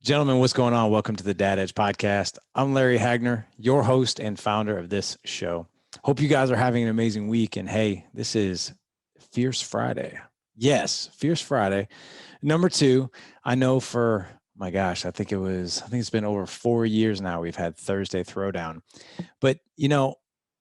Gentlemen, what's going on? Welcome to the Dad Edge podcast. I'm Larry Hagner, your host and founder of this show. Hope you guys are having an amazing week. And hey, this is Fierce Friday. Yes, Fierce Friday. Number two, I know for my gosh, I think it's been over 4 years now we've had Thursday Throwdown. But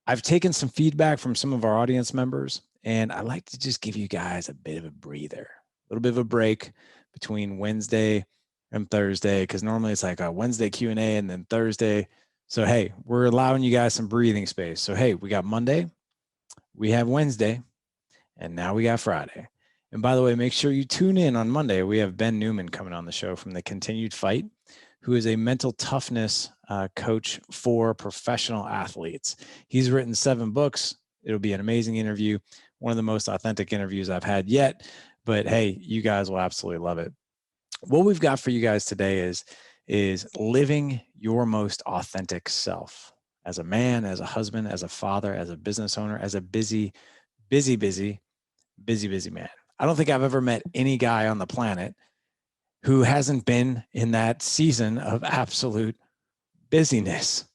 I've taken some feedback from some of our audience members, and I like to just give you guys a bit of a breather, a little bit of a break between Wednesday and Thursday, because normally it's like a Wednesday Q&A and then Thursday. So, hey, we're allowing you guys some breathing space. So, hey, we got Monday, we have Wednesday, and now we got Friday. And by the way, make sure you tune in on Monday. We have Ben Newman coming on the show from The Continued Fight, who is a mental toughness coach for professional athletes. He's written 7 books. It'll be an amazing interview, one of the most authentic interviews I've had yet. But hey, you guys will absolutely love it. What we've got for you guys today is living your most authentic self as a man, as a husband, as a father, as a business owner, as a busy man. I don't think I've ever met any guy on the planet who hasn't been in that season of absolute busyness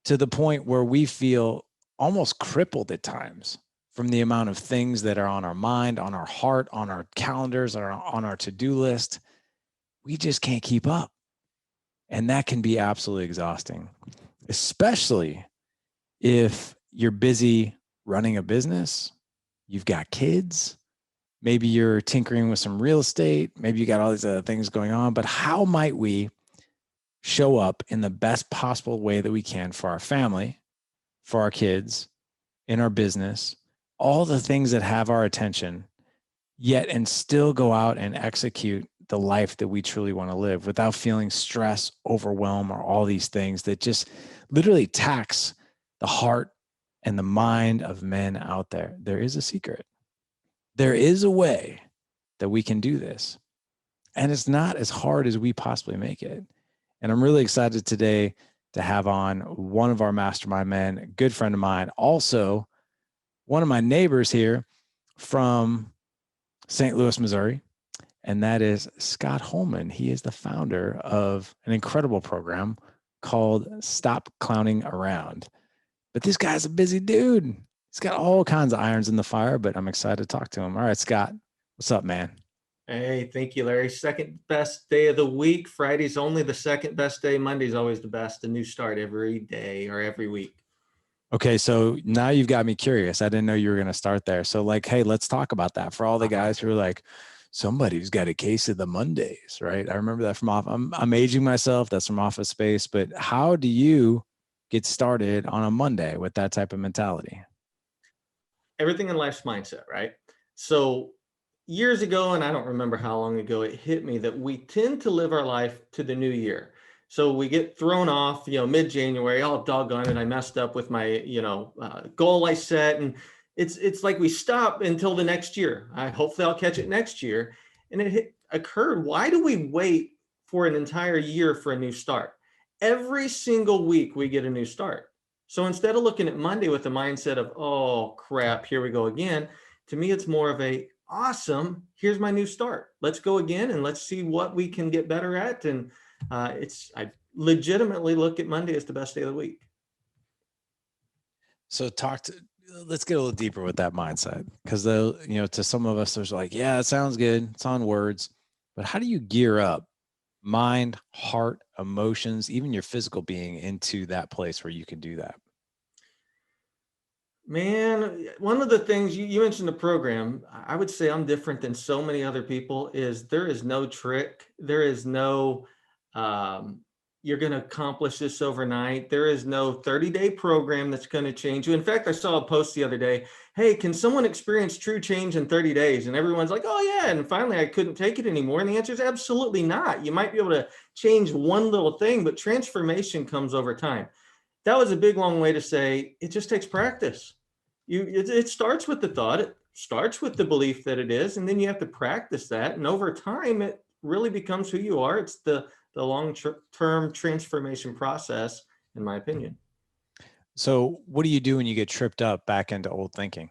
to the point where we feel almost crippled at times from the amount of things that are on our mind, on our heart, on our calendars, or on our to-do list. We just can't keep up. And that can be absolutely exhausting, especially if you're busy running a business, you've got kids, maybe you're tinkering with some real estate, maybe you got all these other things going on. But how might we show up in the best possible way that we can for our family, for our kids, in our business, all the things that have our attention, yet and still go out and execute the life that we truly want to live without feeling stress, overwhelm, or all these things that just literally tax the heart and the mind of men out there. There is a secret. There is a way that we can do this. And it's not as hard as we possibly make it. And I'm really excited today to have on one of our mastermind men, a good friend of mine, also one of my neighbors here from St. Louis, Missouri, and that is Scott Holman. He is the founder of an incredible program called Stop Clowning Around. But this guy's a busy dude. He's got all kinds of irons in the fire, but I'm excited to talk to him. All right, Scott, what's up, man? Hey, thank you, Larry. Second best day of the week. Friday's only the second best day. Monday's always the best. A new start every day or every week. Okay, so now you've got me curious. I didn't know you were going to start there. So hey, let's talk about that for all the guys who are like, somebody's got a case of the Mondays, right? I remember that from I'm aging myself. That's from Office Space. But how do you get started on a Monday with that type of mentality? Everything in life's mindset, right? So years ago, and I don't remember how long ago, it hit me that we tend to live our life to the new year. So we get thrown off, mid-January. Oh, doggone it, I messed up with my, goal I set, and it's like we stop until the next year. Hopefully I'll catch it next year. And it occurred. Why do we wait for an entire year for a new start? Every single week we get a new start. So instead of looking at Monday with the mindset of, oh crap, here we go again, to me it's more of a awesome, here's my new start. Let's go again and let's see what we can get better at. And I legitimately look at Monday as the best day of the week. So let's get a little deeper with that mindset, because to some of us, there's like, yeah, it sounds good. It's on words, but how do you gear up mind, heart, emotions, even your physical being into that place where you can do that? Man, one of the things you mentioned the program, I would say I'm different than so many other people, is there is no trick. There is no, you're going to accomplish this overnight. There is no 30-day program that's going to change you. In fact, I saw a post the other day. Hey, can someone experience true change in 30 days? And everyone's like, oh yeah. And finally I couldn't take it anymore. And the answer is absolutely not. You might be able to change one little thing, but transformation comes over time. That was a big, long way to say it just takes practice. It starts with the thought, it starts with the belief that it is, and then you have to practice that. And over time, it really becomes who you are. It's the long-term transformation process, in my opinion. So what do you do when you get tripped up back into old thinking?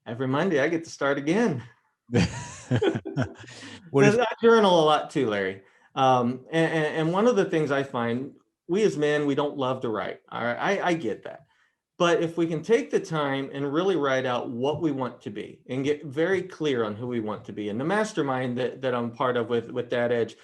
Every Monday, I get to start again. What if I journal a lot too, Larry. And one of the things I find, we as men, we don't love to write. All right, I get that. But if we can take the time and really write out what we want to be and get very clear on who we want to be, and the mastermind that I'm part of with That Edge,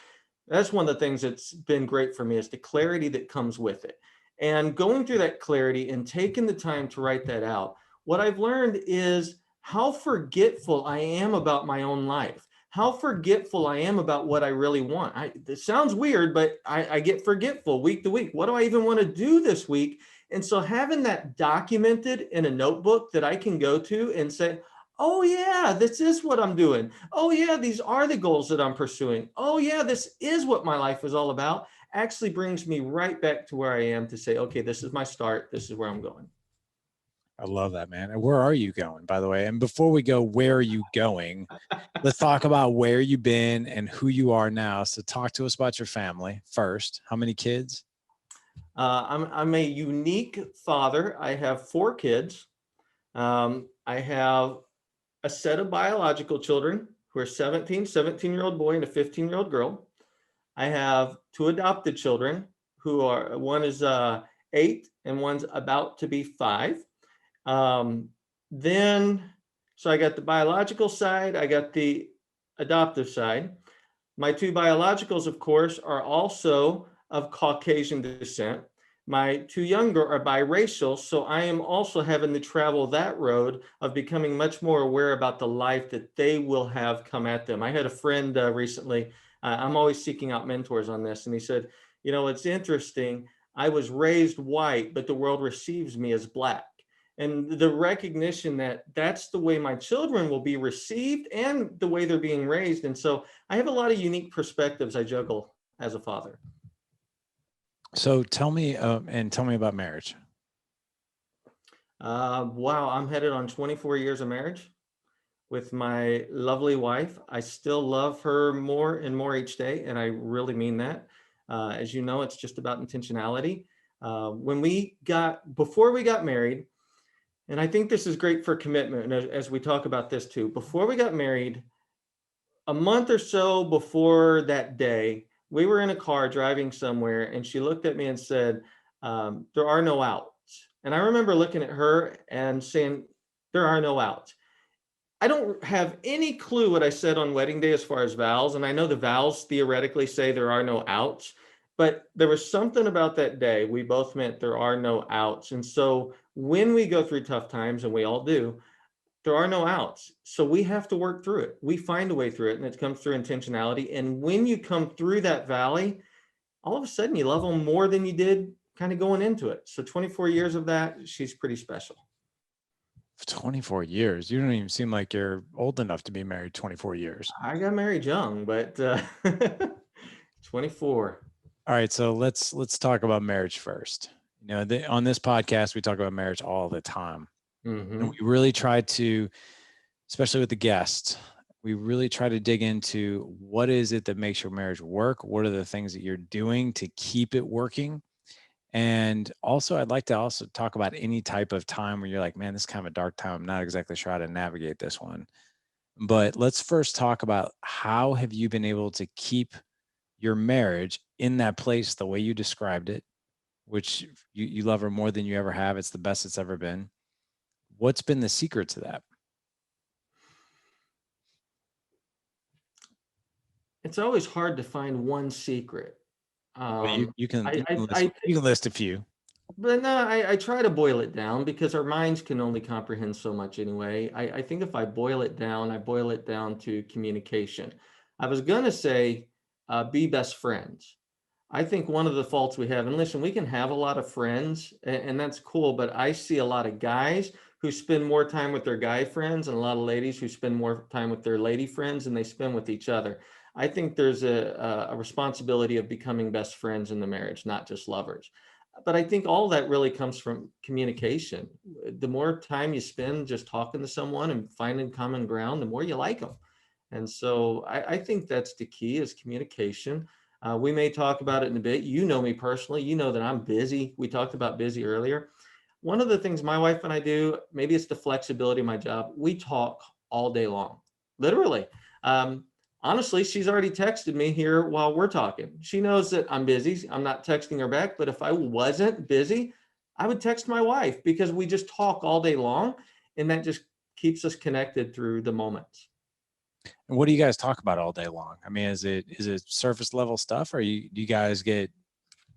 that's one of the things that's been great for me, is the clarity that comes with it. And going through that clarity and taking the time to write that out, what I've learned is how forgetful I am about my own life, how forgetful I am about what I really want. It sounds weird, but I get forgetful week to week. What do I even want to do this week? And so having that documented in a notebook that I can go to and say, oh yeah, this is what I'm doing. Oh yeah, these are the goals that I'm pursuing. Oh yeah, this is what my life is all about, actually brings me right back to where I am to say, okay, this is my start. This is where I'm going. I love that, man. And where are you going, by the way? And before we go, where are you going? Let's talk about where you've been and who you are now. So talk to us about your family first. How many kids? I'm a unique father. I have 4 kids. I have a set of biological children who are 17-year-old boy and a 15-year-old girl. I have 2 adopted children who are, one is 8 and one's about to be 5. Um, then, so I got the biological side, I got the adoptive side. My 2 biologicals, of course, are also of Caucasian descent. My 2 younger are biracial, so I am also having to travel that road of becoming much more aware about the life that they will have come at them. I had a friend recently, I'm always seeking out mentors on this, and he said, you know, it's interesting. I was raised white, but the world receives me as Black. And the recognition that that's the way my children will be received and the way they're being raised. And so I have a lot of unique perspectives I juggle as a father. So tell me about marriage. Wow, I'm headed on 24 years of marriage with my lovely wife. I still love her more and more each day, and I really mean that. As you know, it's just about intentionality. Before we got married, and I think this is great for commitment, and as we talk about this too, before we got married, a month or so before that day, we were in a car driving somewhere, and she looked at me and said, there are no outs. And I remember looking at her and saying, there are no outs. I don't have any clue what I said on wedding day as far as vows. And I know the vows theoretically say there are no outs, but there was something about that day. We both meant there are no outs. And so when we go through tough times, and we all do, there are no outs. So we have to work through it. We find a way through it, and it comes through intentionality. And when you come through that valley, all of a sudden you love them more than you did kind of going into it. So 24 years of that, she's pretty special. 24 years. You don't even seem like you're old enough to be married 24 years. I got married young, but 24. All right, so let's talk about marriage first. You know, on this podcast, we talk about marriage all the time. Mm-hmm. And we really try to, especially with the guests, we really try to dig into what is it that makes your marriage work? What are the things that you're doing to keep it working? And also, I'd like to also talk about any type of time where you're like, man, this is kind of a dark time. I'm not exactly sure how to navigate this one. But let's first talk about how have you been able to keep your marriage in that place the way you described it, which you love her more than you ever have. It's the best it's ever been. What's been the secret to that? It's always hard to find one secret. Well, you can list a few. But no, I try to boil it down because our minds can only comprehend so much anyway. I think if I boil it down, I boil it down to communication. I was going to say, be best friends. I think one of the faults we have, and listen, we can have a lot of friends, and that's cool, but I see a lot of guys who spend more time with their guy friends and a lot of ladies who spend more time with their lady friends than they spend with each other. I think there's a responsibility of becoming best friends in the marriage, not just lovers. But I think all that really comes from communication. The more time you spend just talking to someone and finding common ground, the more you like them. And so I think that's the key, is communication. We may talk about it in a bit. You know me personally. You know that I'm busy. We talked about busy earlier. One of the things my wife and I do, maybe it's the flexibility of my job, we talk all day long, literally. honestly, she's already texted me here while we're talking. She knows that I'm busy. I'm not texting her back, but if I wasn't busy, I would text my wife because we just talk all day long, and that just keeps us connected through the moments. And what do you guys talk about all day long? I mean, is it surface level stuff, or do you guys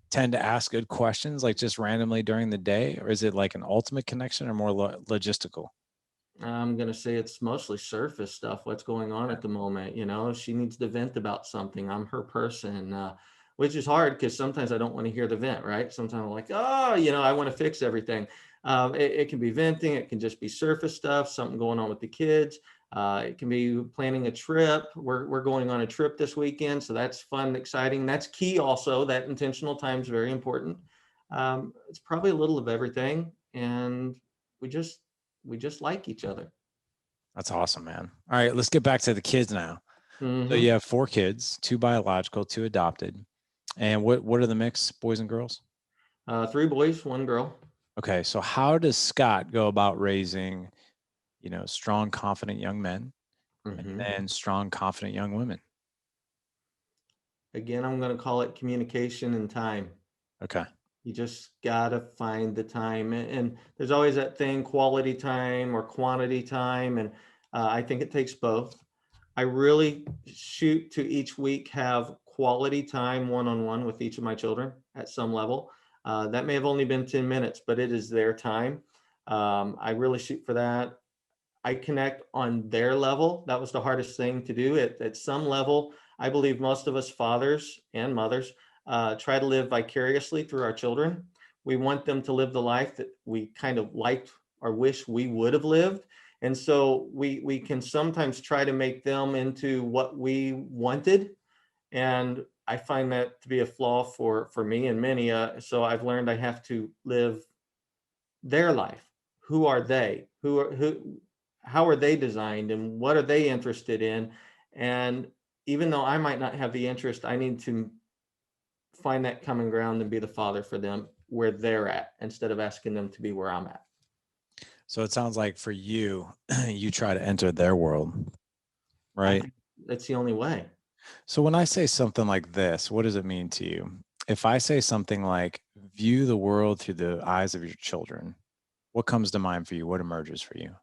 tend to ask good questions like just randomly during the day, or is it like an ultimate connection or more logistical? I'm going to say it's mostly surface stuff, what's going on Okay. at the moment. She needs to vent about something. I'm her person, which is hard because sometimes I don't want to hear the vent, right? Sometimes I'm like, oh, I want to fix everything. It can be venting. It can just be surface stuff, something going on with the kids. It can be planning a trip. We're going on a trip this weekend. So that's fun and exciting. That's key also. That intentional time is very important. It's probably a little of everything. And we just we just like each other. That's awesome, man. All right, let's get back to the kids now. So Hmm. you have 4 kids, 2 biological, 2 adopted. And what are the mix, boys and girls? 3 boys, 1 girl. Okay, so how does Scott go about raising, strong, confident young men and Hmm. then strong, confident young women? Again, I'm going to call it communication and time. Okay. You just got to find the time. And there's always that thing, quality time or quantity time. And I think it takes both. I really shoot to each week have quality time one-on-one with each of my children at some level. That may have only been 10 minutes, but it is their time. I really shoot for that. I connect on their level. That was the hardest thing to do. At some level, I believe most of us fathers and mothers try to live vicariously through our children. We want them to live the life that we kind of liked or wish we would have lived. And so we can sometimes try to make them into what we wanted. And I find that to be a flaw for me and many. So I've learned I have to live their life. Who are they? How are they designed and what are they interested in? And even though I might not have the interest, I need to find that common ground and be the father for them where they're at instead of asking them to be where I'm at. So it sounds like for you, you try to enter their world, I right? think that's the only way. So when I say something like this, what does it mean to you? If I say something like view the world through the eyes of your children, what comes to mind for you? What emerges for you?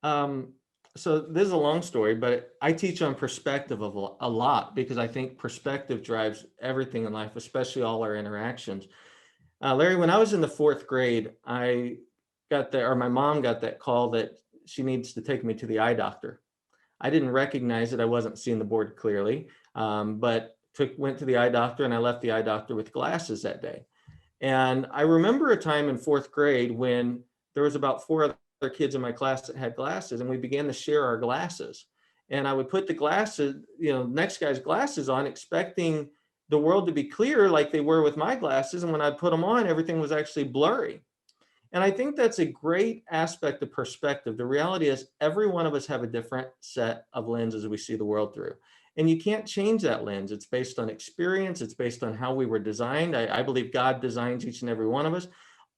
Um, so this is a long story, but I teach on perspective of a lot because I think perspective drives everything in life, especially all our interactions. Larry, when I was in the 4th grade, I got there, or my mom got that call that she needs to take me to the eye doctor. I didn't recognize it. I wasn't seeing the board clearly, but went to the eye doctor, and I left the eye doctor with glasses that day. And I remember a time in 4th grade when there was about 4 other kids in my class that had glasses, and we began to share our glasses. And I would put the glasses, next guy's glasses on, expecting the world to be clear like they were with my glasses. And when I put them on, everything was actually blurry. And I think that's a great aspect of perspective. The reality is every one of us have a different set of lenses we see the world through. And you can't change that lens. It's based on experience. It's based on how we were designed. I believe God designs each and every one of us.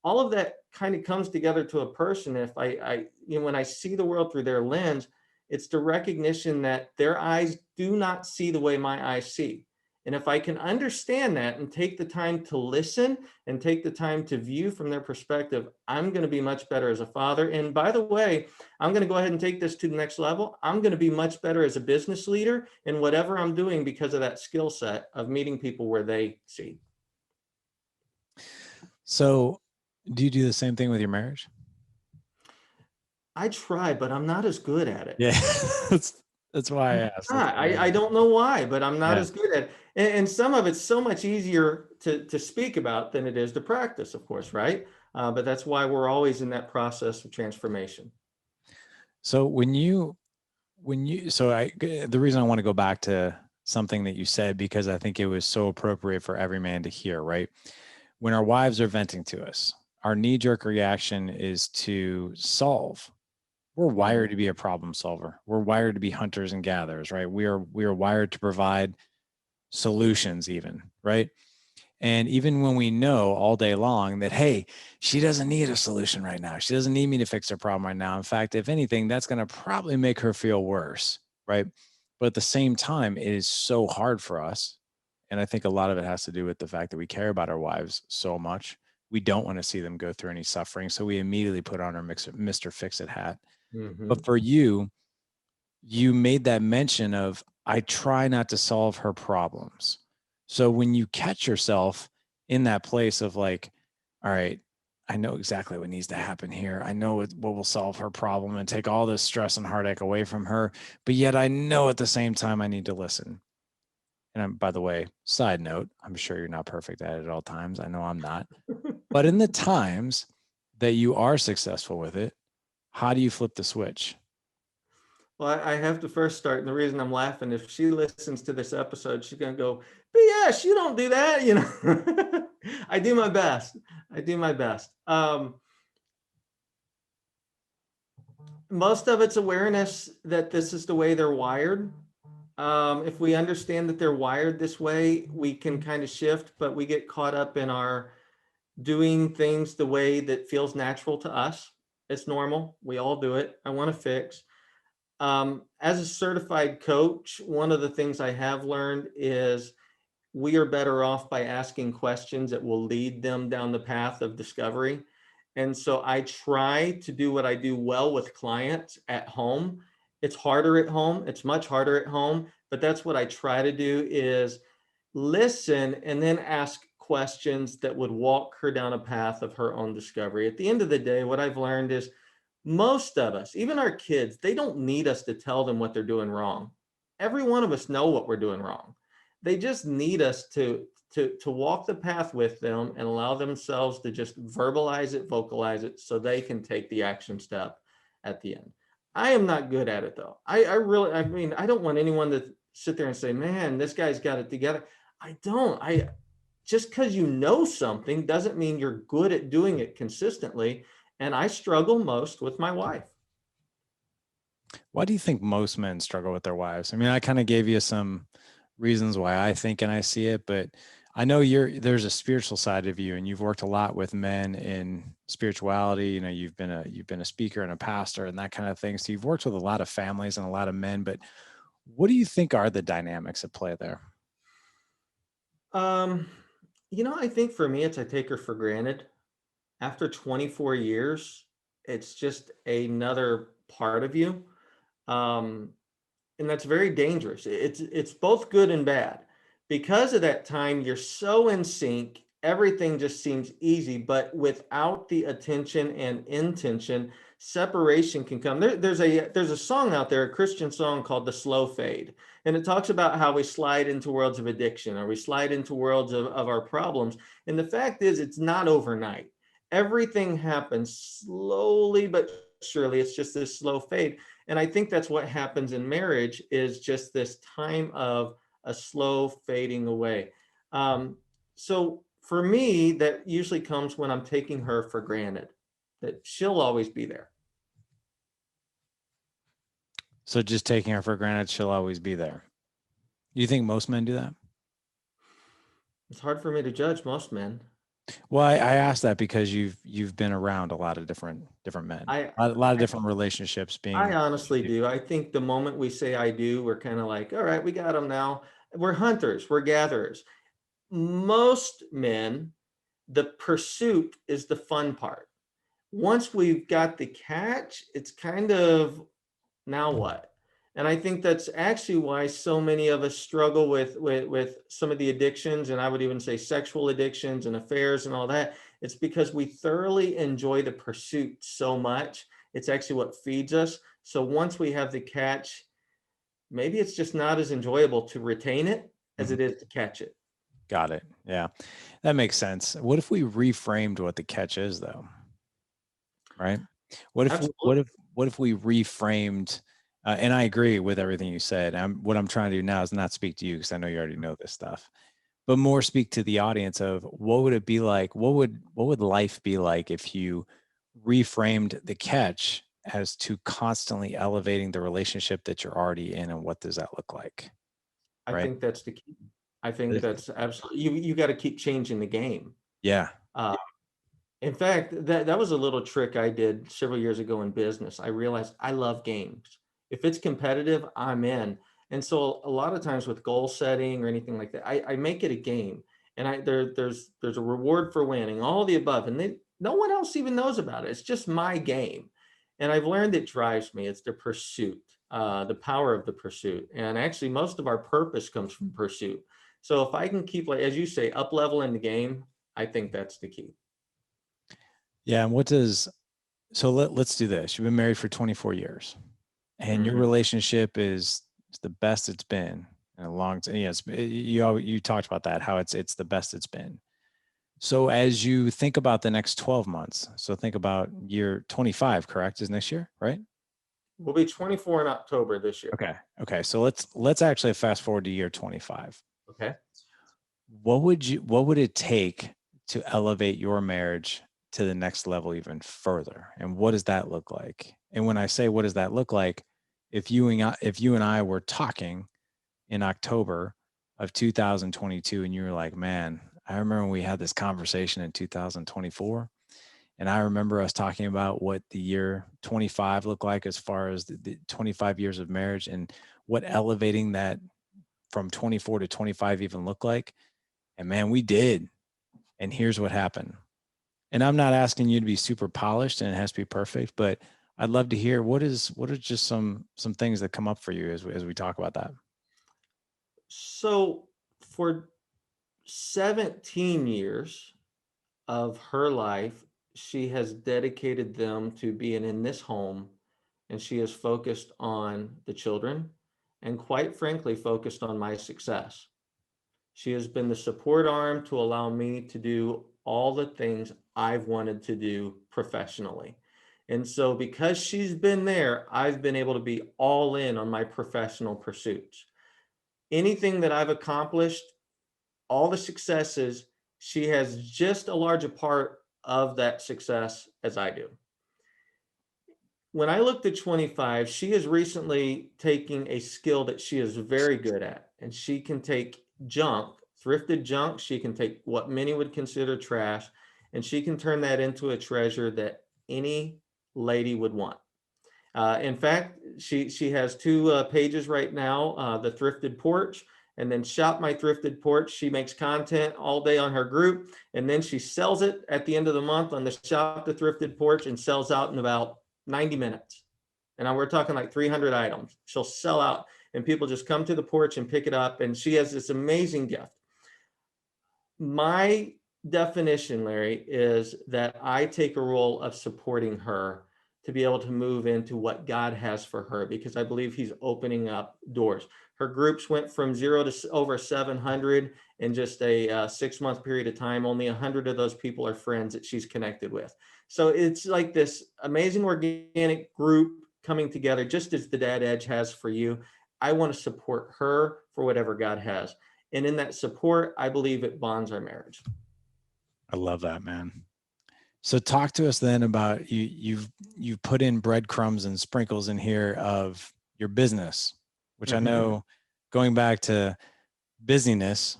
All of that kind of comes together to a person. If when I see the world through their lens, it's the recognition that their eyes do not see the way my eyes see. And if I can understand that and take the time to listen and take the time to view from their perspective, I'm going to be much better as a father. And by the way, I'm going to go ahead and take this to the next level. I'm going to be much better as a business leader in whatever I'm doing because of that skill set of meeting people where they see. So do you do the same thing with your marriage? I try, but I'm not as good at it. Yeah. that's why I asked. That's why I I asked. don't know why, but I'm not Yeah. as good at it. And some of it's so much easier to speak about than it is to practice, of course, right? But that's why we're always in that process of transformation. So the reason I want to go back to something that you said, because I think it was so appropriate for every man to hear, right? When our wives are venting to us, our knee-jerk reaction is to solve. We're wired to be a problem solver. We're wired to be hunters and gatherers, right? We are wired to provide solutions even, right? And even when we know all day long that, hey, she doesn't need a solution right now. She doesn't need me to fix her problem right now. In fact, if anything, that's going to probably make her feel worse, right? But at the same time, it is so hard for us. And I think a lot of it has to do with the fact that we care about our wives so much. We don't want to see them go through any suffering. So we immediately put on our Mr. Fix-It hat. Mm-hmm. But for you, you made that mention of, I try not to solve her problems. So when you catch yourself in that place of like, all right, I know exactly what needs to happen here. I know what will solve her problem and take all this stress and heartache away from her. But yet I know at the same time I need to listen. And by the way, side note, I'm sure you're not perfect at it at all times. I know I'm not. But in the times that you are successful with it, how do you flip the switch? Well, I have to first start, and the reason I'm laughing, if she listens to this episode, she's gonna go, "BS, you don't do that," you know. I do my best. I do my best. Most of it's awareness that this is the way they're wired. If we understand that they're wired this way, we can kind of shift, but we get caught up in our doing things the way that feels natural to us. It's normal. We all do it. I want to fix. As a certified coach, one of the things I have learned is we are better off by asking questions that will lead them down the path of discovery. And so I try to do what I do well with clients at home. It's harder at home. It's much harder at home, but that's what I try to do is listen and then ask questions that would walk her down a path of her own discovery. At the end of the day, what I've learned is most of us, even our kids, they don't need us to tell them what they're doing wrong. Every one of us know what we're doing wrong. They just need us to walk the path with them and allow themselves to just verbalize it, vocalize it, so they can take the action step at the end. I am not good at it though. I really, I mean, I don't want anyone to sit there and say, "Man, this guy's got it together." I don't. I just because you know something doesn't mean you're good at doing it consistently. And I struggle most with my wife. Why do you think most men struggle with their wives? I mean, I kind of gave you some reasons why I think and I see it, but I know there's a spiritual side of you and you've worked a lot with men in spirituality. You know, you've been a speaker and a pastor and that kind of thing. So you've worked with a lot of families and a lot of men, but what do you think are the dynamics at play there? Um, I think for me, it's I take her for granted. After 24 years, it's just another part of you. Um, and that's very dangerous. It's both good and bad. Because of that time, you're so in sync, everything just seems easy, but without the attention and intention, separation can come. There's a song out there, a Christian song called The Slow Fade. And it talks about how we slide into worlds of addiction or we slide into worlds of our problems. And the fact is, it's not overnight. Everything happens slowly but surely. It's just this slow fade. And I think that's what happens in marriage is just this time of a slow fading away. So for me, that usually comes when I'm taking her for granted, that she'll always be there. So just taking her for granted, she'll always be there. Do you think most men do that? It's hard for me to judge most men. Well, I asked that because you've been around a lot of different men, I a lot of I, different relationships I being. honestly do. I think the moment we say I do, we're kind of like, all right, we got them now. We're hunters, we're gatherers. Most men, the pursuit is the fun part. Once we've got the catch, it's kind of now what? And I think that's actually why so many of us struggle with some of the addictions, and I would even say sexual addictions and affairs and all that. It's because we thoroughly enjoy the pursuit so much. It's actually what feeds us. So once we have the catch, maybe it's just not as enjoyable to retain it as Mhm. it is to catch it. Got it. Yeah, that makes sense. What if we reframed what the catch is, though? Right? What if what Absolutely. if what if we reframed? And I agree with everything you said. What I'm trying to do now is not speak to you because I know you already know this stuff, but more speak to the audience of what would it be like? What would life be like if you reframed the catch as to constantly elevating the relationship that you're already in, and what does that look like? I Right? think that's the key. I But think if- that's absolutely you got to keep changing the game. Yeah. Uh, In fact, that was a little trick I did several years ago in business. I realized I love games. If it's competitive, I'm in. And so a lot of times with goal setting or anything like that, I make it a game, and there's a reward for winning, all the above, and no one else even knows about it. It's just my game, and I've learned it drives me. It's the pursuit, the power of the pursuit, and actually most of our purpose comes from pursuit. So if I can keep, like as you say, up leveling the game, I think that's the key. Yeah. And let's do this. You've been married for 24 years and your Mhm. relationship is the best it's been in a long time. Yes. You talked about that, how it's the best it's been. So as you think about the next 12 months, so think about year 25, correct? Is next year, right? We'll be 24 in October this year. Okay. Okay. So let's actually fast forward to year 25. Okay. What would it take to elevate your marriage to the next level even further? And what does that look like? And when I say what does that look like, if you and I were talking in October of 2022 and you were like, "Man, I remember when we had this conversation in 2024 and I remember us talking about what the year 25 looked like as far as the 25 years of marriage and what elevating that from 24 to 25 even looked like." And man, we did. And here's what happened. And I'm not asking you to be super polished and it has to be perfect, but I'd love to hear what are just some things that come up for you as we talk about that. So for 17 years of her life, she has dedicated them to being in this home, and she is focused on the children and, quite frankly, focused on my success. She has been the support arm to allow me to do all the things I've wanted to do professionally. And so, because she's been there, I've been able to be all in on my professional pursuits. Anything that I've accomplished, all the successes, she has just a larger part of that success as I do. When I looked at 25, she is recently taking a skill that she is very good at, and she can take junk, thrifted junk. She can take what many would consider trash, and she can turn that into a treasure that any lady would want. In fact, she has two pages right now, the thrifted porch, and then shop my thrifted porch. She makes content all day on her group, and then she sells it at the end of the month on the shop the thrifted porch and sells out in about 90 minutes. And we're talking like 300 items. She'll sell out, and people just come to the porch and pick it up. And she has this amazing gift. My definition, Larry, is that I take a role of supporting her to be able to move into what God has for her, because I believe He's opening up doors. Her groups went from 0 to over 700 in just a 6-month period of time. Only 100 of those people are friends that she's connected with. So it's like this amazing organic group coming together, just as the Dad Edge has for you. I want to support her for whatever God has. And in that support, I believe it bonds our marriage. I love that, man. So talk to us then about you've put in breadcrumbs and sprinkles in here of your business, which I Mhm. know going back to busyness,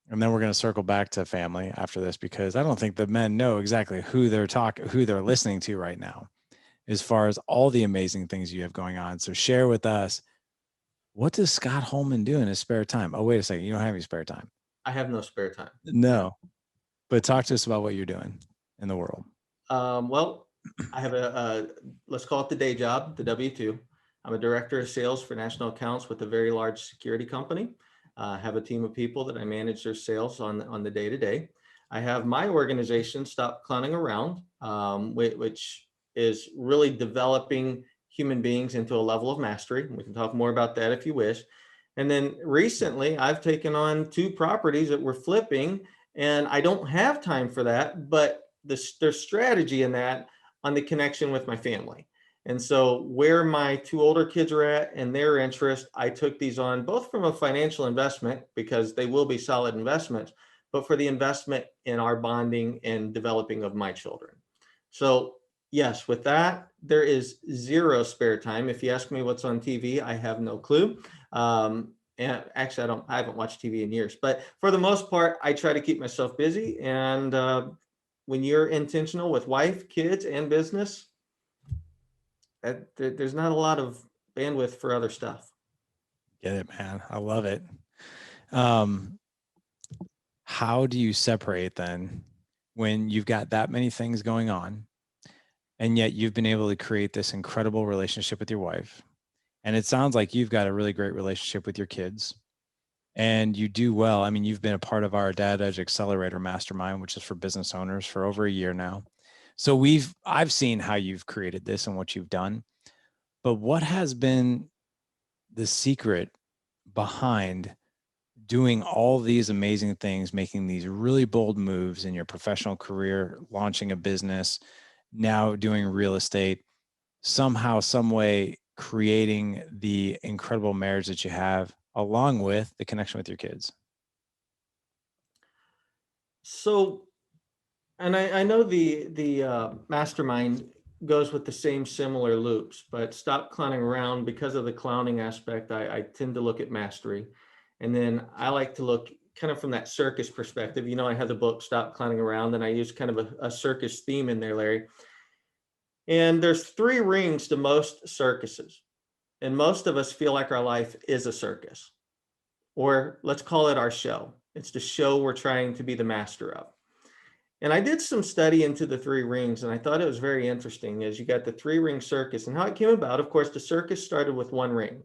and then we're going to circle back to family after this because I don't think the men know exactly who they're listening to right now as far as all the amazing things you have going on. So share with us, what does Scott Holman do in his spare time? Oh, wait a second. You don't have any spare time. I have no spare time. No. No, but talk to us about what you're doing in the world. Well, I have let's call it the day job, the W-2. I'm a director of sales for national accounts with a very large security company. I have a team of people that I manage their sales on the day to day. I have my organization, Stop Clowning Around, which is really developing human beings into a level of mastery. We can talk more about that if you wish. And then recently, I've taken on 2 properties that we're flipping, and I don't have time for that, but there's strategy in that on the connection with my family. And so where my 2 older kids are at and their interest, I took these on both from a financial investment because they will be solid investments, but for the investment in our bonding and developing of my children. So yes, with that, there is 0 spare time. If you ask me what's on TV, I have no clue. And actually, I haven't watched TV in years, but for the most part, I try to keep myself busy. And when you're intentional with wife, kids, and business, there's not a lot of bandwidth for other stuff. Get it, man. I love it. Um, how do you separate then when you've got that many things going on, and yet you've been able to create this incredible relationship with your wife? And it sounds like you've got a really great relationship with your kids, and you do well. I mean, you've been a part of our Dad Edge Accelerator Mastermind, which is for business owners, for over a year now. So I've seen how you've created this and what you've done. But what has been the secret behind doing all these amazing things, making these really bold moves in your professional career, launching a business, now doing real estate, somehow, some way creating the incredible marriage that you have, along with the connection with your kids? So, and I know the mastermind goes with the same similar loops, but stop clowning around. Because of the clowning aspect, I tend to look at mastery. And then I like to look kind of from that circus perspective. You know, I have the book Stop Clowning Around, and I use kind of a circus theme in there, Larry. And there's three rings to most circuses. And most of us feel like our life is a circus, or let's call it our show. It's the show we're trying to be the master of. And I did some study into the three rings, and I thought it was very interesting as you got the three ring circus and how it came about. Of course, the circus started with one ring.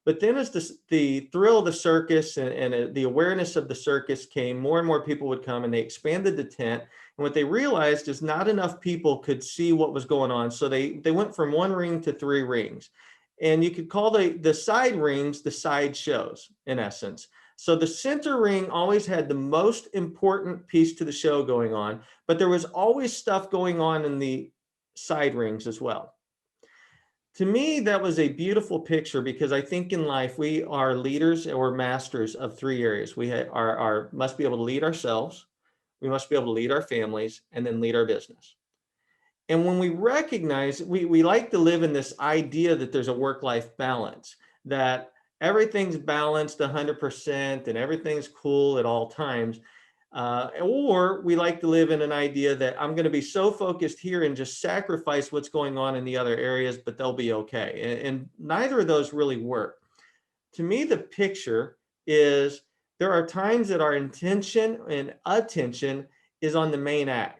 But then as the thrill of the circus and the awareness of the circus came, more and more people would come, and they expanded the tent. And what they realized is not enough people could see what was going on. So they went from one ring to three rings. And you could call the side rings the side shows, in essence. So the center ring always had the most important piece to the show going on, but there was always stuff going on in the side rings as well. To me, that was a beautiful picture, because I think in life we are leaders or masters of three areas. We must be able to lead ourselves, we must be able to lead our families, and then lead our business. And when we recognize, we like to live in this idea that there's a work-life balance, that everything's balanced 100% and everything's cool at all times. Or we like to live in an idea that I'm going to be so focused here and just sacrifice what's going on in the other areas, but they'll be okay. And neither of those really work. To me, the picture is there are times that our intention and attention is on the main act.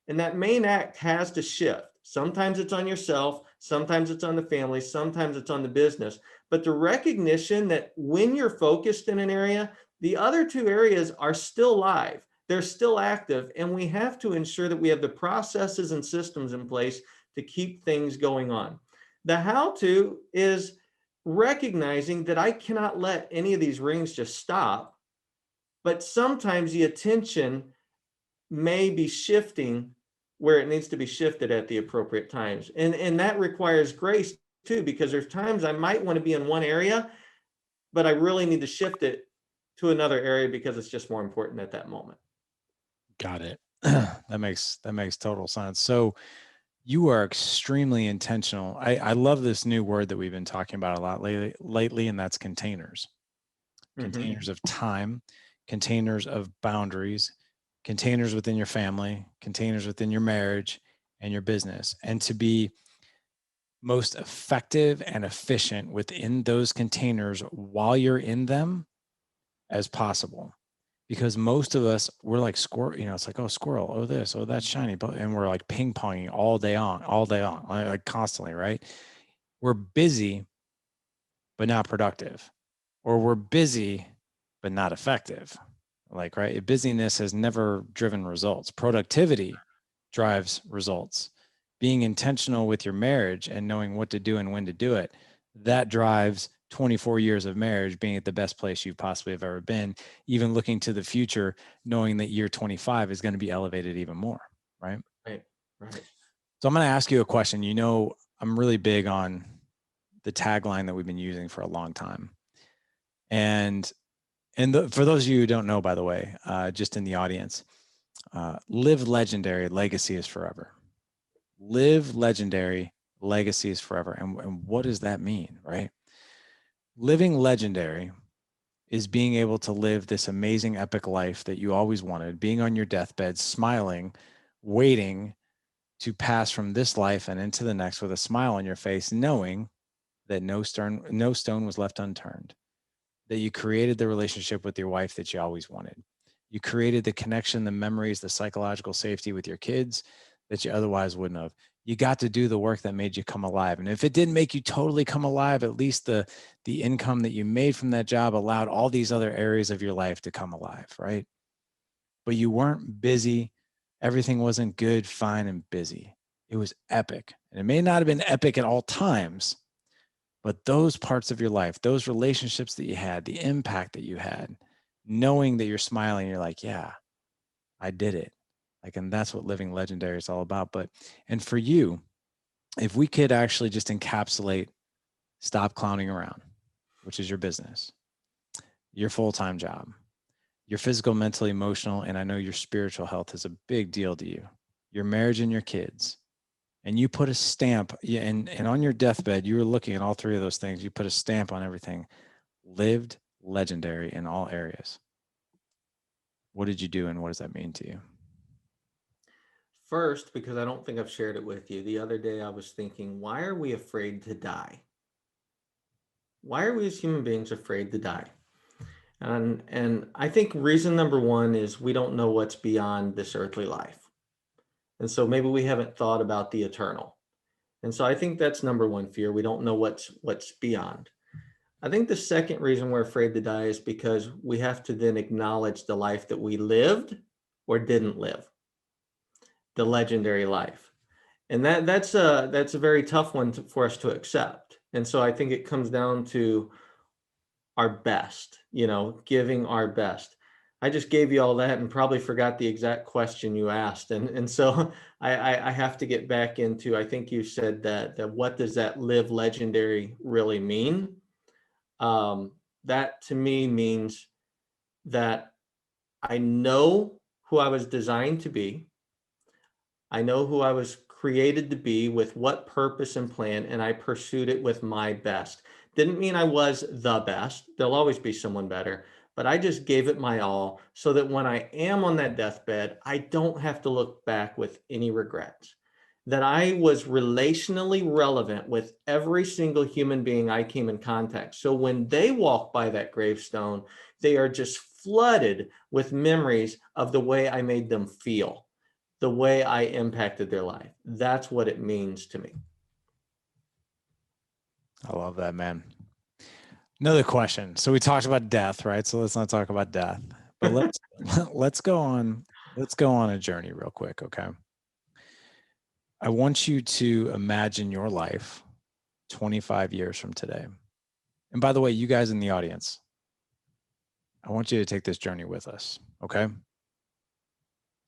And that main act has to shift. Sometimes it's on yourself, sometimes it's on the family, sometimes it's on the business. But the recognition that when you're focused in an area, the other two areas are still live, they're still active, and we have to ensure that we have the processes and systems in place to keep things going on. The how to is recognizing that I cannot let any of these rings just stop, but sometimes the attention may be shifting where it needs to be shifted at the appropriate times. And that requires grace too, because there's times I might want to be in one area, but I really need to shift it to another area because it's just more important at that moment. Got it. That makes total sense. So you are extremely intentional. I love this new word that we've been talking about a lot lately, and that's containers. Containers of time, containers of boundaries, containers within your family, containers within your marriage and your business. And to be most effective and efficient within those containers while you're in them as possible. Because most of us, we're like squirrel, it's like, oh, squirrel, oh, this, oh, that's shiny. And we're like ping ponging all day on, like constantly, right? We're busy, but not productive. Or we're busy, but not effective. Like, right? Busyness has never driven results. Productivity drives results. Being intentional with your marriage and knowing what to do and when to do it, that drives 24 years of marriage being at the best place you possibly have ever been, even looking to the future, knowing that year 25 is going to be elevated even more, right? Right, right. So I'm going to ask you a question. I'm really big on the tagline that we've been using for a long time. And for those of you who don't know, by the way, just in the audience, live legendary, legacy is forever. Live legendary, legacy is forever. And what does that mean, right? Living legendary is being able to live this amazing epic life that you always wanted, being on your deathbed, smiling, waiting to pass from this life and into the next with a smile on your face, knowing that no stone was left unturned. that you created the relationship with your wife that you always wanted. You created the connection, the memories, the psychological safety with your kids that you otherwise wouldn't have. You got to do the work that made you come alive. And if it didn't make you totally come alive, at least the income that you made from that job allowed all these other areas of your life to come alive, right? But you weren't busy. Everything wasn't good, fine, and busy. It was epic. And it may not have been epic at all times, but those parts of your life, those relationships that you had, the impact that you had, knowing that you're smiling, you're like, yeah, I did it. Like, and that's what living legendary is all about. But, and for you, if we could actually just encapsulate stop clowning around, which is your business, your full-time job, your physical, mental, emotional, and I know your spiritual health is a big deal to you, your marriage and your kids, and you put a stamp, and on your deathbed, you were looking at all three of those things, you put a stamp on everything, lived legendary in all areas. What did you do, and what does that mean to you? First, because I don't think I've shared it with you, the other day I was thinking, why are we afraid to die? Why are we as human beings afraid to die? And I think reason number one is we don't know what's beyond this earthly life. And so maybe we haven't thought about the eternal. And so I think that's number one fear. We don't know what's beyond. I think the second reason we're afraid to die is because we have to then acknowledge the life that we lived or didn't live, the legendary life. And that's a very tough one for us to accept. And so I think it comes down to our best, giving our best. I just gave you all that and probably forgot the exact question you asked. And so I have to get back into, I think you said that what does that live legendary really mean? That to me means that I know who I was designed to be. I know who I was created to be with what purpose and plan, and I pursued it with my best. Didn't mean I was the best. There'll always be someone better, but I just gave it my all so that when I am on that deathbed, I don't have to look back with any regrets. That I was relationally relevant with every single human being I came in contact. So when they walk by that gravestone, they are just flooded with memories of the way I made them feel, the way I impacted their life. That's what it means to me. I love that, man. Another question. So we talked about death, right? So let's not talk about death, but let's go on a journey real quick, okay? I want you to imagine your life 25 years from today. And by the way, you guys in the audience, I want you to take this journey with us, okay?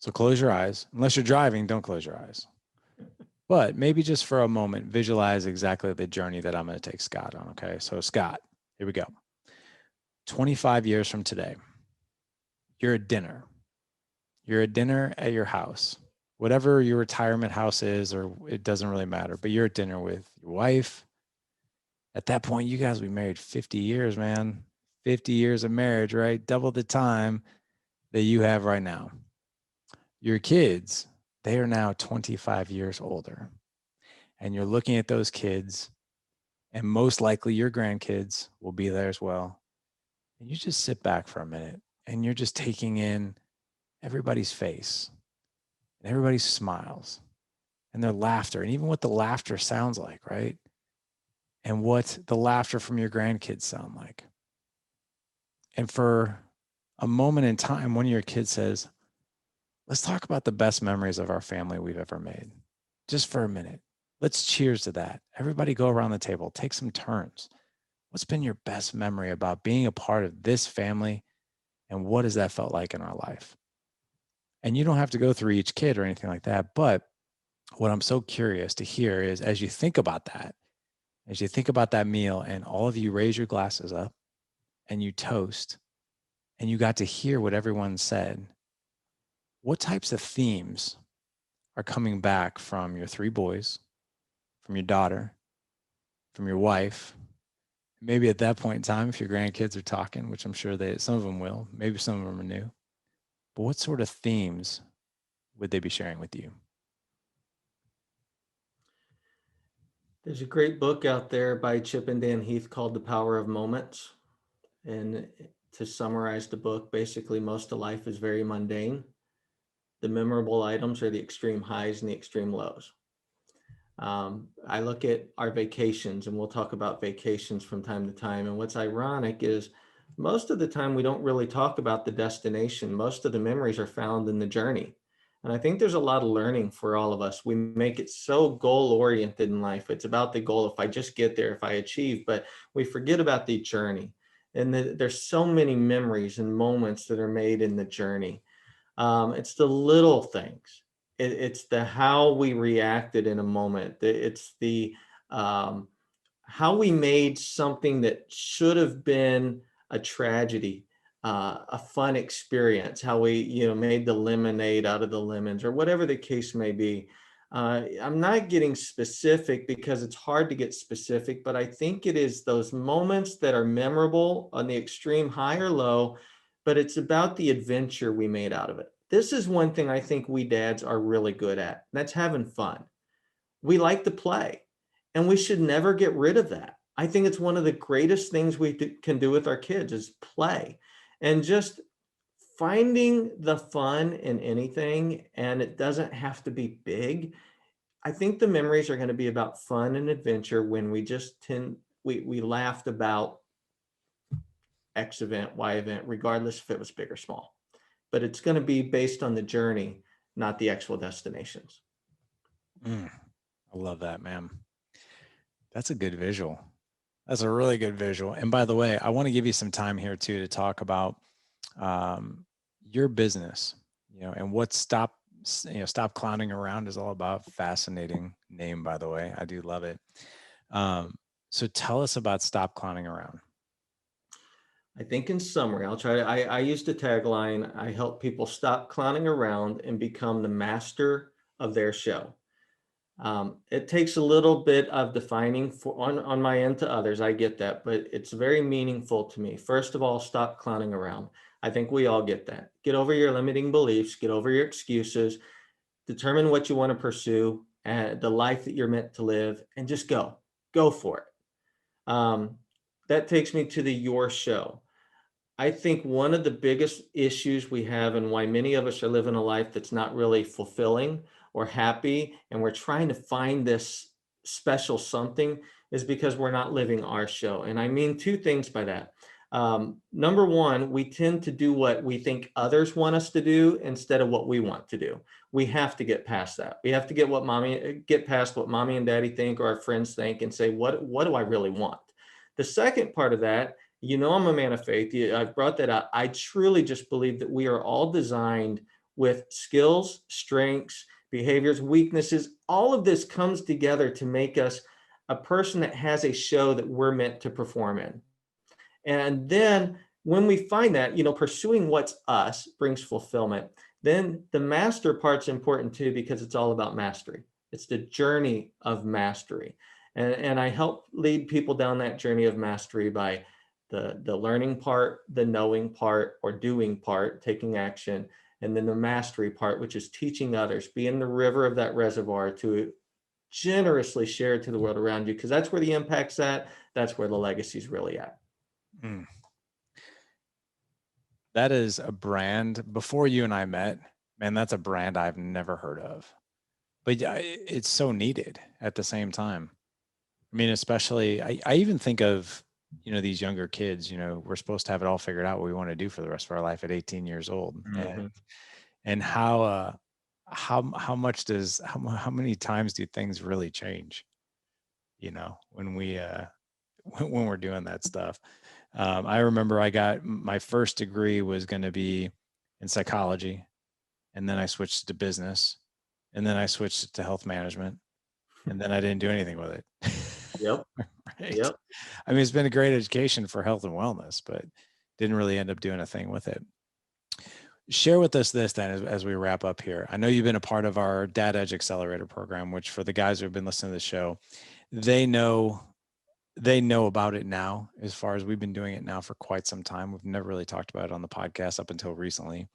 So close your eyes. Unless you're driving, don't close your eyes. But maybe just for a moment, visualize exactly the journey that I'm going to take Scott on, okay? So Scott, here we go. 25 years from today, you're at dinner. You're at dinner at your house, whatever your retirement house is, or it doesn't really matter, but you're at dinner with your wife. At that point, you guys will be married 50 years, man. 50 years of marriage, right? Double the time that you have right now. Your kids, they are now 25 years older. And you're looking at those kids, and most likely your grandkids will be there as well. And you just sit back for a minute and you're just taking in everybody's face and everybody's smiles and their laughter, and even what the laughter sounds like, right? And what the laughter from your grandkids sound like. And for a moment in time, one of your kids says, let's talk about the best memories of our family we've ever made. Just for a minute. Let's cheers to that. Everybody go around the table, take some turns. What's been your best memory about being a part of this family? And what has that felt like in our life? And you don't have to go through each kid or anything like that. But what I'm so curious to hear is as you think about that meal, and all of you raise your glasses up and you toast, and you got to hear what everyone said, what types of themes are coming back from your three boys, from your daughter, from your wife? Maybe at that point in time, if your grandkids are talking, which I'm sure some of them will, maybe some of them are new, but what sort of themes would they be sharing with you? There's a great book out there by Chip and Dan Heath called The Power of Moments. And to summarize the book, basically, most of life is very mundane. The memorable items are the extreme highs and the extreme lows. I look at our vacations, and we'll talk about vacations from time to time. And what's ironic is most of the time we don't really talk about the destination. Most of the memories are found in the journey. And I think there's a lot of learning for all of us. We make it so goal oriented in life. It's about the goal. If I just get there, if I achieve, but we forget about the journey. And there's so many memories and moments that are made in the journey. It's the little things. It's the how we reacted in a moment. It's the um, how we made something that should have been a tragedy, a fun experience. How we, made the lemonade out of the lemons, or whatever the case may be. I'm not getting specific because it's hard to get specific, but I think it is those moments that are memorable on the extreme high or low, but it's about the adventure we made out of it. This is one thing I think we dads are really good at. That's having fun. We like to play, and we should never get rid of that. I think it's one of the greatest things we can do with our kids is play, and just finding the fun in anything. And it doesn't have to be big. I think the memories are going to be about fun and adventure when we laughed about X event, Y event, regardless if it was big or small. But it's going to be based on the journey, not the actual destinations. I love that, man. That's a good visual. That's a really good visual. And by the way, I want to give you some time here too to talk about your business, and what Stop Clowning Around is all about. Fascinating name, by the way. I do love it. So tell us about Stop Clowning Around. I think in summary, I use the tagline, I help people stop clowning around and become the master of their show. It takes a little bit of defining on my end to others. I get that, but it's very meaningful to me. First of all, stop clowning around. I think we all get that. Get over your limiting beliefs, get over your excuses, determine what you want to pursue, and the life that you're meant to live, and just go for it. That takes me to the your show. I think one of the biggest issues we have, and why many of us are living a life that's not really fulfilling or happy, and we're trying to find this special something, is because we're not living our show. And I mean two things by that. Number one, we tend to do what we think others want us to do instead of what we want to do. We have to get past that. We have to get past what mommy and daddy think or our friends think, and say, what do I really want? The second part of that, I'm a man of faith. I've brought that up. I truly just believe that we are all designed with skills, strengths, behaviors, weaknesses. All of this comes together to make us a person that has a show that we're meant to perform in. And then when we find that, pursuing what's us brings fulfillment. Then the master part's important too, because it's all about mastery. It's the journey of mastery. And I help lead people down that journey of mastery by the learning part, the knowing part, or doing part, taking action, and then the mastery part, which is teaching others, being the river of that reservoir to generously share it to the world around you, because that's where the impact's at. That's where the legacy's really at. Mm. That is a brand. Before you and I met, man, that's a brand I've never heard of. But yeah, it's so needed at the same time. I mean, especially, I even think of, these younger kids, we're supposed to have it all figured out what we want to do for the rest of our life at 18 years old. Mm-hmm. And how much how many times do things really change, when when we're doing that stuff. I remember I got my first degree was going to be in psychology, and then I switched to business, and then I switched to health management, and then I didn't do anything with it. Yep. Right. Yep. I mean, it's been a great education for health and wellness, but didn't really end up doing a thing with it. Share with us this then as we wrap up here. I know you've been a part of our Dad Edge Accelerator program, which for the guys who have been listening to the show, they know about it now. As far as we've been doing it now for quite some time, we've never really talked about it on the podcast up until recently.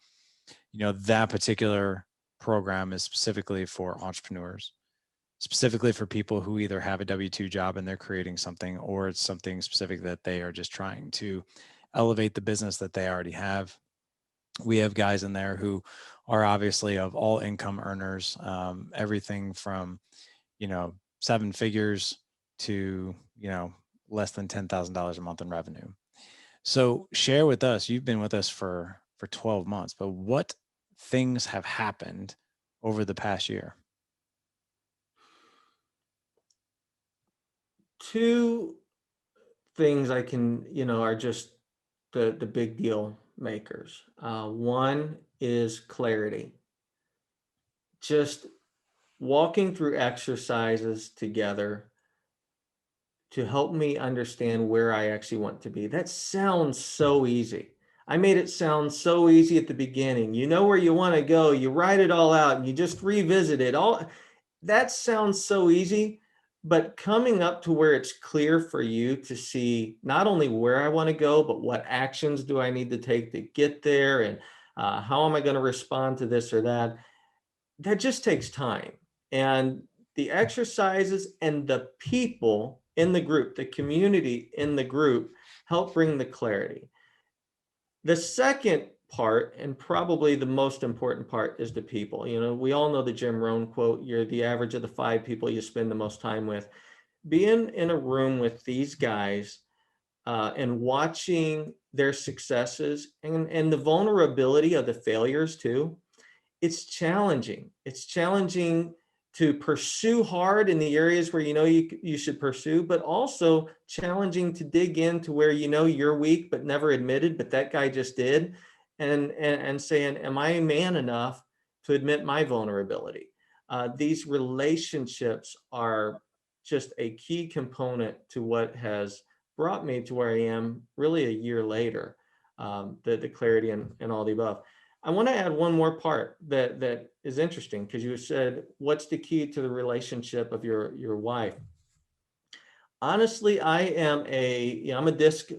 That particular program is specifically for entrepreneurs, specifically for people who either have a W-2 job and they're creating something, or it's something specific that they are just trying to elevate the business that they already have. We have guys in there who are obviously of all income earners, everything from, 7 figures to, less than $10,000 a month in revenue. So share with us, you've been with us for 12 months, but what things have happened over the past year? Two things I can, are just the big deal makers. One is clarity. Just walking through exercises together to help me understand where I actually want to be. That sounds so easy. I made it sound so easy at the beginning. You know where you want to go, you write it all out, and you just revisit it. All that sounds so easy, but coming up to where it's clear for you to see not only where I want to go, but what actions do I need to take to get there, and how am I going to respond to this or that. That just takes time. And the exercises and the people in the group, the community in the group, help bring the clarity. The second part, and probably the most important part, is the people. We all know the Jim Rohn quote, you're the average of the 5 people you spend the most time with. Being in a room with these guys and watching their successes and the vulnerability of the failures too, it's challenging. It's challenging to pursue hard in the areas where you should pursue, but also challenging to dig into where you're weak but never admitted, but that guy just did, and saying, am I man enough to admit my vulnerability? These relationships are just a key component to what has brought me to where I am really a year later, the clarity and all the above. I want to add one more part that is interesting, because you said, what's the key to the relationship of your wife? Honestly, I'm a DISC,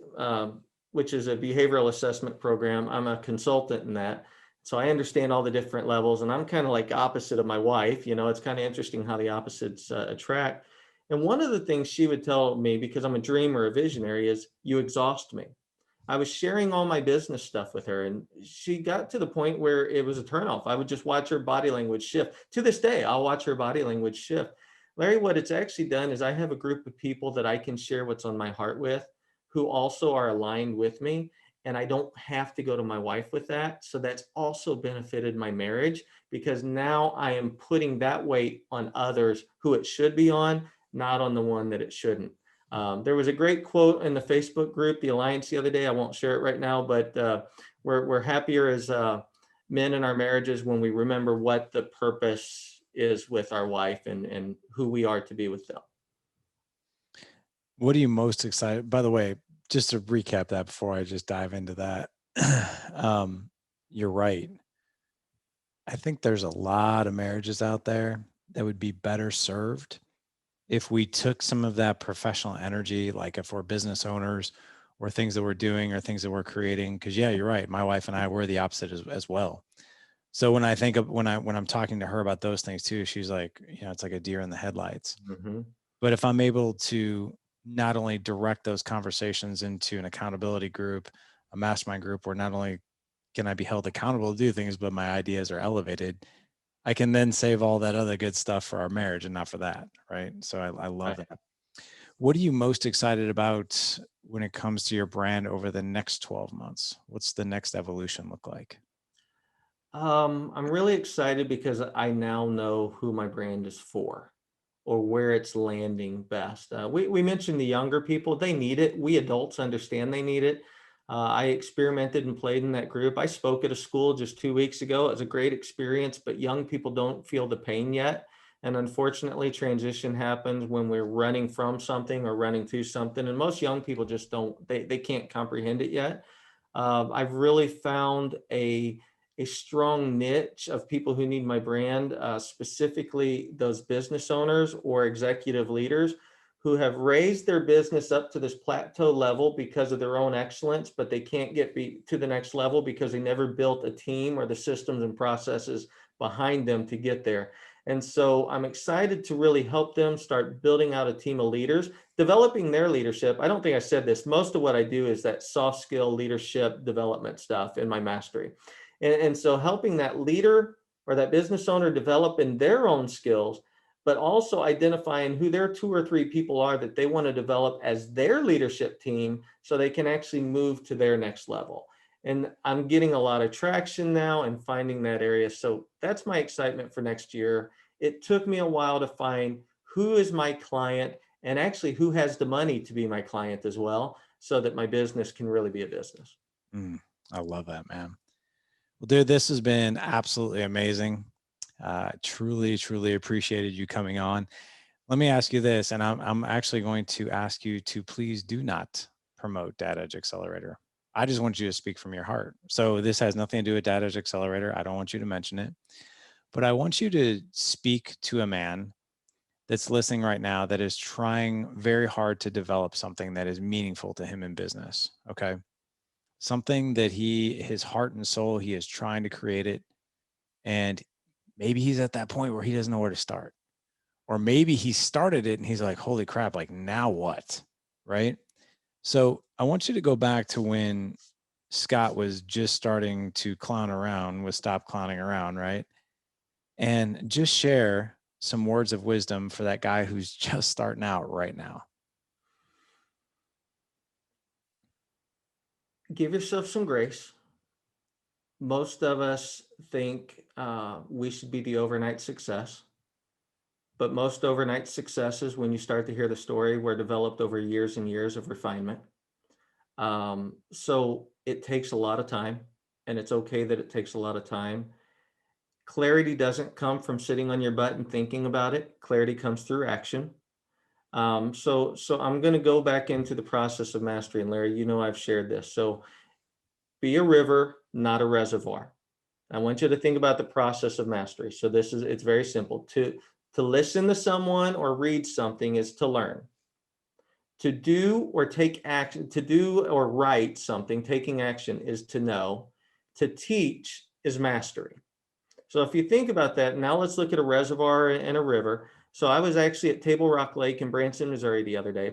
which is a behavioral assessment program. I'm a consultant in that. So I understand all the different levels, and I'm kind of like opposite of my wife. It's kind of interesting how the opposites attract. And one of the things she would tell me, because I'm a dreamer, a visionary, is you exhaust me. I was sharing all my business stuff with her, and she got to the point where it was a turnoff. I would just watch her body language shift. To this day, I'll watch her body language shift. Larry, what it's actually done is I have a group of people that I can share what's on my heart with, who also are aligned with me. And I don't have to go to my wife with that. So that's also benefited my marriage, because now I am putting that weight on others who it should be on, not on the one that it shouldn't. There was a great quote in the Facebook group, the Alliance, the other day. I won't share it right now, but we're happier as men in our marriages when we remember what the purpose is with our wife and who we are to be with them. What are you most excited? By the way, just to recap that before I just dive into that, you're right. I think there's a lot of marriages out there that would be better served if we took some of that professional energy, like if we're business owners or things that we're doing or things that we're creating. Because yeah, you're right. My wife and I, we're the opposite as well. So when I think of when I'm talking to her about those things too, she's like, it's like a deer in the headlights. Mm-hmm. But if I'm able to not only direct those conversations into an accountability group, a mastermind group, where not only can I be held accountable to do things, but my ideas are elevated, I can then save all that other good stuff for our marriage and not for that. Right. So I love that. What are you most excited about when it comes to your brand over the next 12 months? What's the next evolution look like? I'm really excited because I now know who my brand is for, or where it's landing best. We mentioned the younger people, they need it. We adults understand they need it. I experimented and played in that group. I spoke at a school just 2 weeks ago. It was a great experience, but young people don't feel the pain yet. And unfortunately, transition happens when we're running from something or running to something. And most young people just they can't comprehend it yet. I've really found a strong niche of people who need my brand, specifically those business owners or executive leaders who have raised their business up to this plateau level because of their own excellence, but they can't get to the next level because they never built a team or the systems and processes behind them to get there. And so I'm excited to really help them start building out a team of leaders, developing their leadership. I don't think I said this. Most of what I do is that soft skill leadership development stuff in my mastery. And so helping that leader or that business owner develop in their own skills, but also identifying who their 2 or 3 people are that they want to develop as their leadership team so they can actually move to their next level. And I'm getting a lot of traction now and finding that area. So that's my excitement for next year. It took me a while to find who is my client and actually who has the money to be my client as well, so that my business can really be a business. I love that, man. Well, dude, this has been absolutely amazing. Truly, truly appreciated you coming on. Let me ask you this, and I'm actually going to ask you to please do not promote Dad Edge Accelerator. I just want you to speak from your heart. So this has nothing to do with Dad Edge Accelerator. I don't want you to mention it, but I want you to speak to a man that's listening right now that is trying very hard to develop something that is meaningful to him in business. Okay. Something that his heart and soul, he is trying to create it. And maybe he's at that point where he doesn't know where to start. Or maybe he started it and he's like, holy crap, like now what? Right. So I want you to go back to when Scott was just starting to clown around, was stop clowning around, right? And just share some words of wisdom for that guy who's just starting out right now. Give yourself some grace. Most of us think we should be the overnight success, but most overnight successes, when you start to hear the story, were developed over years and years of refinement. So it takes a lot of time, and it's okay that it takes a lot of time. Clarity doesn't come from sitting on your butt and thinking about it. Clarity comes through action. So I'm going to go back into the process of mastery. And Larry, I've shared this. So be a river, not a reservoir. I want you to think about the process of mastery. So it's very simple. To listen to someone or read something is to learn. To do or take action, to do or write something, taking action is to know. To teach is mastery. So if you think about that, now let's look at a reservoir and a river. So I was actually at Table Rock Lake in Branson, Missouri the other day,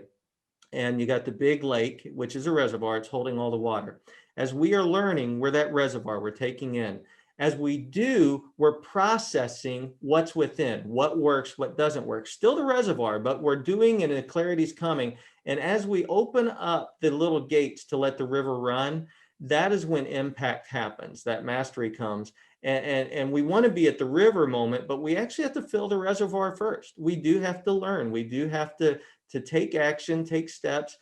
and you got the big lake, which is a reservoir. It's holding all the water. As we are learning, we're that reservoir, we're taking in. As we do, we're processing what's within, what works, what doesn't work. Still the reservoir, but we're doing it and the clarity's coming. And as we open up the little gates to let the river run, that is when impact happens, that mastery comes. And we want to be at the river moment, but we actually have to fill the reservoir first. We do have to learn. We do have to take action, take steps,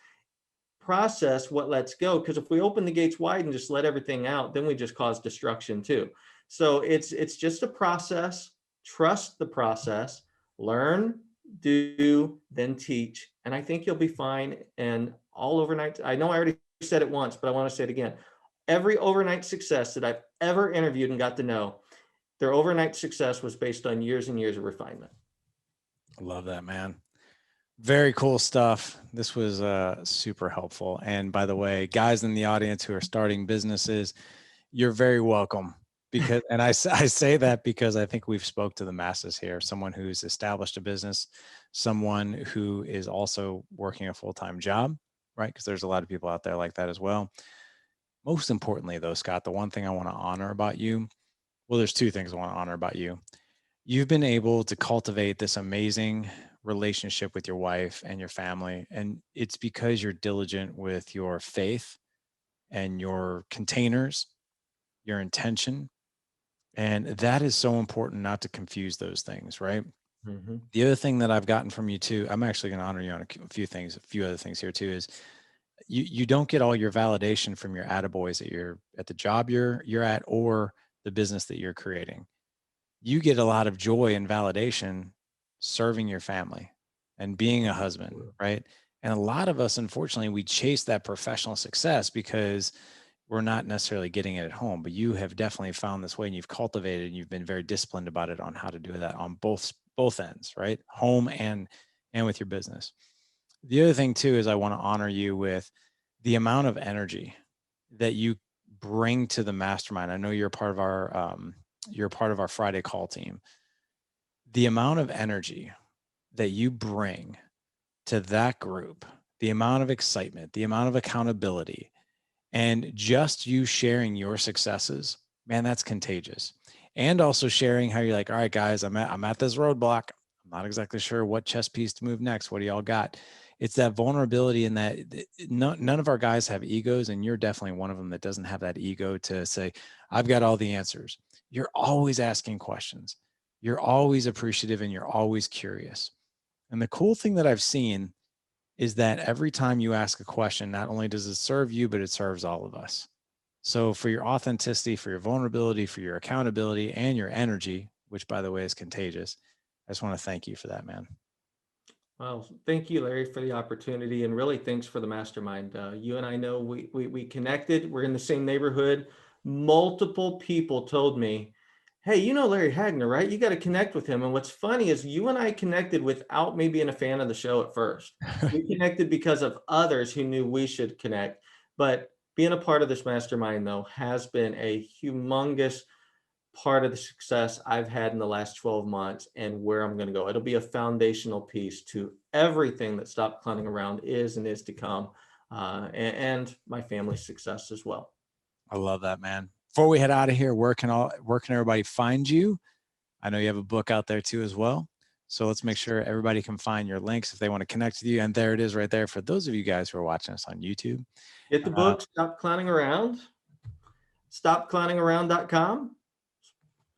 process what lets go. Because if we open the gates wide and just let everything out, then we just cause destruction too. So it's just a process. Trust the process. Learn, do, then teach. And I think you'll be fine. And all overnight, I know I already said it once, but I want to say it again. Every overnight success that I've ever interviewed and got to know, their overnight success was based on years and years of refinement. Love that, man. Very cool stuff. This was super helpful. And by the way, guys in the audience who are starting businesses, you're very welcome. Because, and I say that because I think we've spoke to the masses here. Someone who's established a business, someone who is also working a full-time job, right? Because there's a lot of people out there like that as well. Most importantly, though, Scott, the one thing I want to honor about you, well, there's two things I want to honor about you. You've been able to cultivate this amazing relationship with your wife and your family. And it's because you're diligent with your faith and your containers, your intention. And that is so important not to confuse those things, right? Mm-hmm. The other thing that I've gotten from you too, I'm actually going to honor you on a few things, a few other things here too, is you don't get all your validation from your attaboys at the job you're at or the business that you're creating. You get a lot of joy and validation serving your family and being a husband, right? And a lot of us, unfortunately, we chase that professional success because we're not necessarily getting it at home, but you have definitely found this way and you've cultivated and you've been very disciplined about it on how to do that on both ends, right? Home and with your business. The other thing too is I want to honor you with the amount of energy that you bring to the mastermind. I know you're part of our Friday call team. the amount of energy that you bring to that group, the amount of excitement, the amount of accountability, and just you sharing your successes, man, that's contagious. And also sharing how you're like, all right, guys, I'm at this roadblock. I'm not exactly sure what chess piece to move next. What do y'all got? It's that vulnerability in that none of our guys have egos, and you're definitely one of them that doesn't have that ego to say, I've got all the answers. You're always asking questions. You're always appreciative and you're always curious. And the cool thing that I've seen is that every time you ask a question, not only does it serve you, but it serves all of us. So for your authenticity, for your vulnerability, for your accountability, and your energy, which by the way is contagious, I just want to thank you for that, man. Well, thank you, Larry, for the opportunity, and really thanks for the mastermind. You and I know we connected. We're in the same neighborhood. Multiple people told me, "Hey, you know Larry Hagner, right? You got to connect with him." And what's funny is you and I connected without me being a fan of the show at first. We connected because of others who knew we should connect. But being a part of this mastermind, though, has been a humongous part of the success I've had in the last 12 months and where I'm going to go. It'll be a foundational piece to everything that Stop Clowning Around is and is to come, and my family's success as well. I love that, man. Before we head out of here, where can everybody find you? I know you have a book out there too as well. So let's make sure everybody can find your links if they want to connect with you. And there it is right there for those of you guys who are watching us on YouTube. Get the Uh, book, Stop Clowning Around, stopclowningaround.com.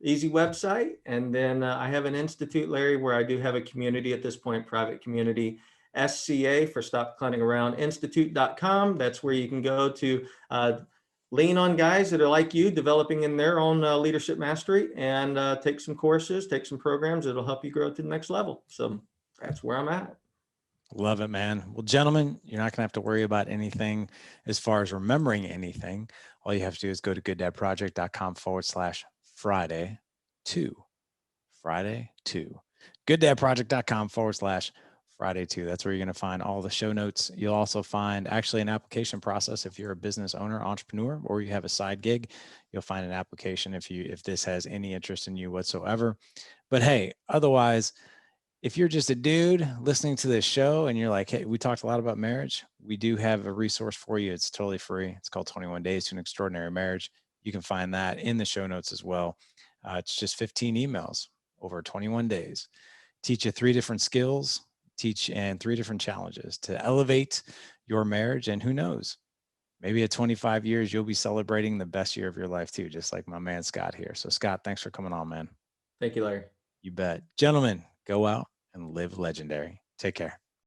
Easy website. And then I have an institute, Larry, where I do have a community at this point, private community, SCA for Stop Clowning Around Institute.com. That's where you can go to lean on guys that are like you, developing in their own leadership mastery, and take some courses, take some programs that'll help you grow to the next level. So that's where I'm at. Love it, man. Well, gentlemen, you're not going to have to worry about anything as far as remembering anything. All you have to do is go to gooddadproject.com/Friday 2. Friday 2. Gooddadproject.com/Friday 2. That's where you're going to find all the show notes. You'll also find actually an application process if you're a business owner, entrepreneur, or you have a side gig. You'll find an application if this has any interest in you whatsoever. But hey, otherwise, if you're just a dude listening to this show and you're like, hey, we talked a lot about marriage, we do have a resource for you. It's totally free. It's called 21 Days to an Extraordinary Marriage. You can find that in the show notes as well. It's just 15 emails over 21 days. Teach you 3 different skills, and 3 different challenges to elevate your marriage. And who knows, maybe at 25 years, you'll be celebrating the best year of your life too, just like my man Scott here. So Scott, thanks for coming on, man. Thank you, Larry. You bet. Gentlemen, go out and live legendary. Take care.